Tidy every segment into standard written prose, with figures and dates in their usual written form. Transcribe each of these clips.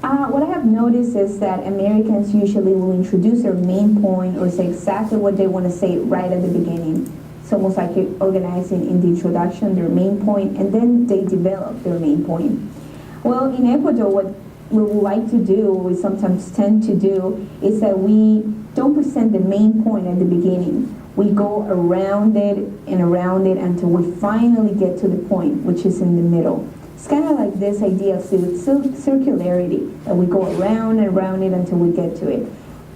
What I have noticed is that Americans usually will introduce their main point or say exactly what they want to say right at the beginning. It's almost like you're organizing in the introduction their main point, and then they develop their main point. Well, in Ecuador, what we would like to do, what we sometimes tend to do, is that we don't present the main point at the beginning. We go around it and around it until we finally get to the point, which is in the middle. It's kind of like this idea of circularity, that we go around and around it until we get to it.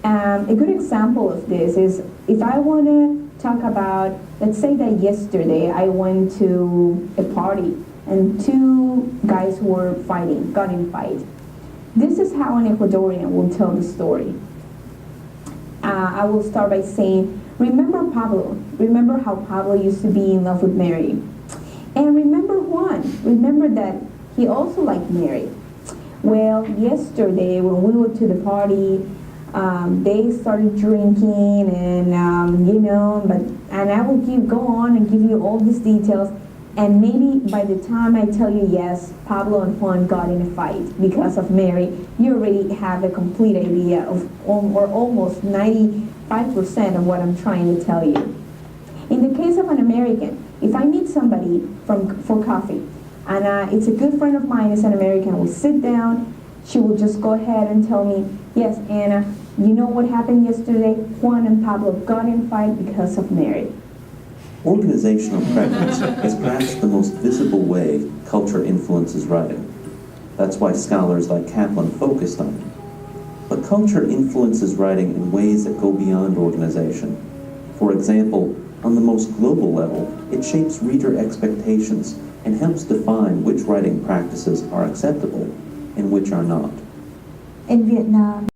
A good example of this is if I want to talk about, let's say that yesterday I went to a party and two guys were fighting, got in a fight. This is how an Ecuadorian will tell the story. I will start by saying, remember Pablo? Remember how Pablo used to be in love with Mary? And remember Juan? Remember that he also liked Mary? Well, yesterday when we went to the party, they started drinking and and I will go on and give you all these details, and maybe by the time I tell you yes, Pablo and Juan got in a fight because of Mary, you already have a complete idea of, or almost 95% of what I'm trying to tell you. In the case of an American, if I meet somebody for coffee, and it's a good friend of mine, is an American, we'll sit down, she will just go ahead and tell me, yes, Anna, you know what happened yesterday? Juan and Pablo got in a fight because of Mary. Organizational preference is perhaps the most visible way culture influences writing. That's why scholars like Kaplan focused on it. But culture influences writing in ways that go beyond organization. For example, on the most global level, it shapes reader expectations and helps define which writing practices are acceptable and which are not. In Vietnam,